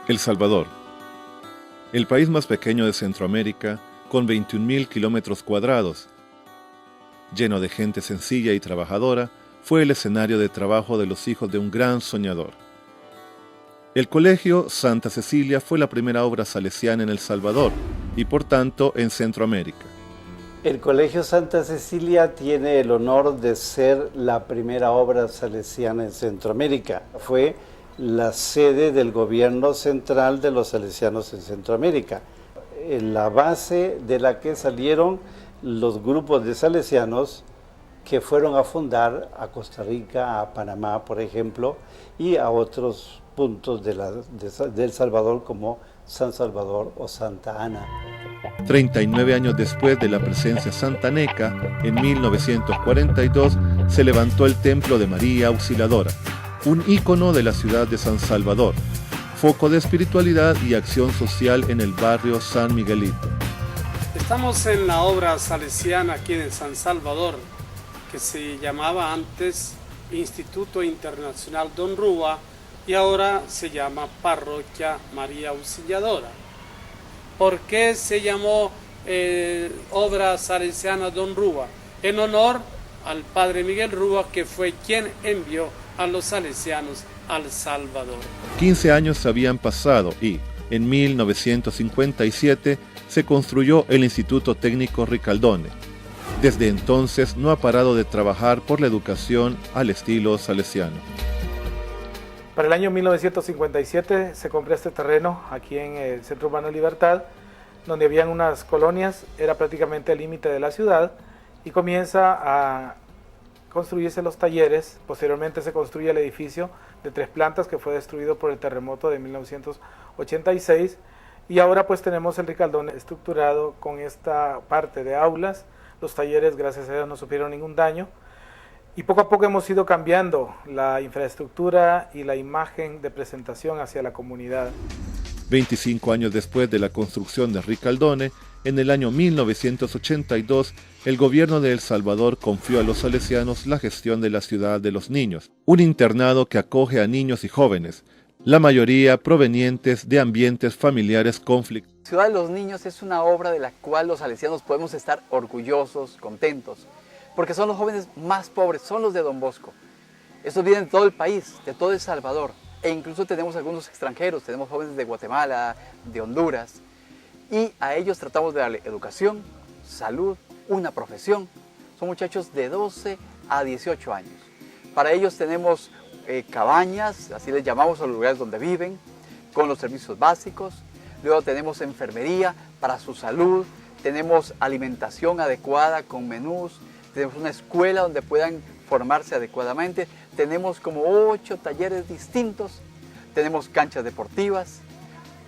El Salvador, el país más pequeño de Centroamérica, con 21.000 kilómetros cuadrados, lleno de gente sencilla y trabajadora, fue el escenario de trabajo de los hijos de un gran soñador. El Colegio Santa Cecilia fue la primera obra salesiana en El Salvador y por tanto en Centroamérica. El Colegio Santa Cecilia tiene el honor de ser la primera obra salesiana en Centroamérica. Fue la sede del gobierno central de los salesianos en Centroamérica, en la base de la que salieron los grupos de salesianos que fueron a fundar a Costa Rica, a Panamá, por ejemplo, y a otros puntos de El Salvador como San Salvador o Santa Ana. 39 años después de la presencia santaneca, en 1942 se levantó el Templo de María Auxiliadora, un ícono de la ciudad de San Salvador, foco de espiritualidad y acción social en el barrio San Miguelito. Estamos en la obra salesiana aquí en San Salvador, que se llamaba antes Instituto Internacional Don Rúa y ahora se llama Parroquia María Auxiliadora. ¿Por qué se llamó obra salesiana Don Rúa? En honor al padre Miguel Rúa, que fue quien envió a los salesianos al Salvador. 15 años habían pasado y, en 1957, se construyó el Instituto Técnico Ricaldone. Desde entonces no ha parado de trabajar por la educación al estilo salesiano. Para el año 1957 se compró este terreno aquí en el Centro Urbano Libertad, donde habían unas colonias, era prácticamente el límite de la ciudad, y comienza a construirse los talleres. Posteriormente se construye el edificio de 3 plantas que fue destruido por el terremoto de 1986, y ahora pues tenemos el Ricaldone estructurado con esta parte de aulas. Los talleres, gracias a Dios, no sufrieron ningún daño. Y poco a poco hemos ido cambiando la infraestructura y la imagen de presentación hacia la comunidad. 25 años después de la construcción de Ricaldone, en el año 1982, el gobierno de El Salvador confió a los salesianos la gestión de la Ciudad de los Niños, un internado que acoge a niños y jóvenes, la mayoría provenientes de ambientes familiares conflictivos. Ciudad de los Niños es una obra de la cual los salesianos podemos estar orgullosos, contentos, porque son los jóvenes más pobres, son los de Don Bosco. Estos vienen de todo el país, de todo El Salvador, e incluso tenemos algunos extranjeros, tenemos jóvenes de Guatemala, de Honduras, y a ellos tratamos de darle educación, salud, una profesión. Son muchachos de 12 a 18 años. Para ellos tenemos cabañas, así les llamamos a los lugares donde viven, con los servicios básicos. Luego tenemos enfermería para su salud, tenemos alimentación adecuada con menús, tenemos una escuela donde puedan formarse adecuadamente, tenemos como 8 talleres distintos, tenemos canchas deportivas,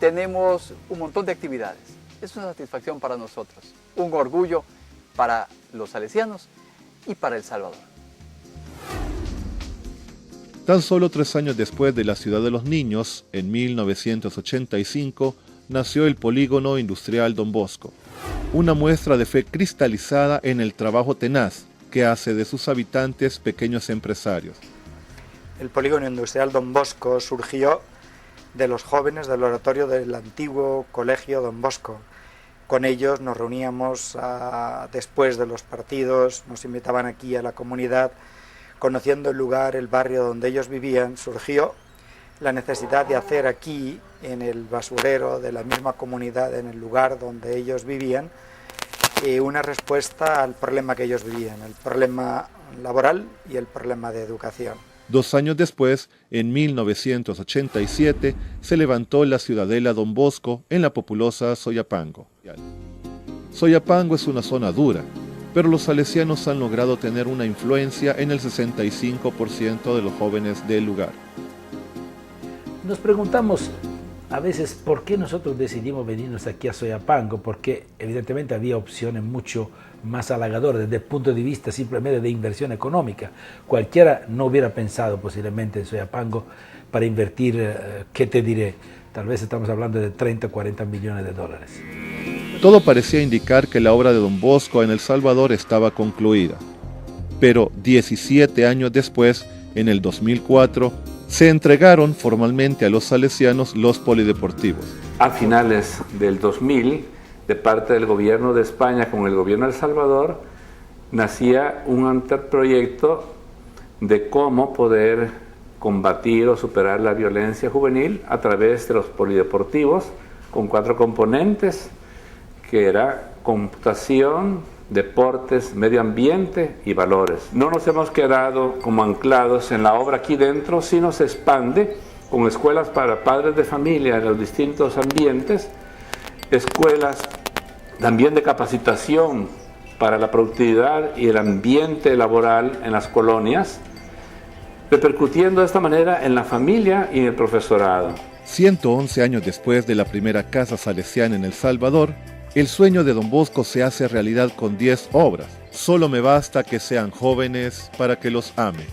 tenemos un montón de actividades. Es una satisfacción para nosotros, un orgullo para los salesianos y para El Salvador. Tan solo 3 años después de la Ciudad de los Niños, en 1985, nació el Polígono Industrial Don Bosco, una muestra de fe cristalizada en el trabajo tenaz que hace de sus habitantes pequeños empresarios. El Polígono Industrial Don Bosco surgió de los jóvenes del oratorio del antiguo Colegio Don Bosco. Con ellos nos reuníamos después de los partidos, nos invitaban aquí a la comunidad, conociendo el lugar, el barrio donde ellos vivían. Surgió la necesidad de hacer aquí, en el basurero de la misma comunidad, en el lugar donde ellos vivían, una respuesta al problema que ellos vivían, el problema laboral y el problema de educación. 2 años después, en 1987, se levantó la Ciudadela Don Bosco en la populosa Soyapango. Soyapango es una zona dura, pero los salesianos han logrado tener una influencia en el 65% de los jóvenes del lugar. Nos preguntamos a veces por qué nosotros decidimos venirnos aquí a Soyapango, porque evidentemente había opciones mucho más halagadoras desde el punto de vista simplemente de inversión económica. Cualquiera no hubiera pensado posiblemente en Soyapango para invertir, ¿qué te diré? Tal vez estamos hablando de 30 o 40 millones de dólares. Todo parecía indicar que la obra de Don Bosco en El Salvador estaba concluida. Pero 17 años después, en el 2004, se entregaron formalmente a los salesianos los polideportivos. A finales del 2000, de parte del gobierno de España con el gobierno de El Salvador, nacía un anteproyecto de cómo poder combatir o superar la violencia juvenil a través de los polideportivos, con 4 componentes, que era computación, deportes, medio ambiente y valores. No nos hemos quedado como anclados en la obra aquí dentro, sino se expande con escuelas para padres de familia en los distintos ambientes, escuelas también de capacitación para la productividad y el ambiente laboral en las colonias, repercutiendo de esta manera en la familia y en el profesorado. 111 años después de la primera casa salesiana en El Salvador, el sueño de Don Bosco se hace realidad con 10 obras. Solo me basta que sean jóvenes para que los ame.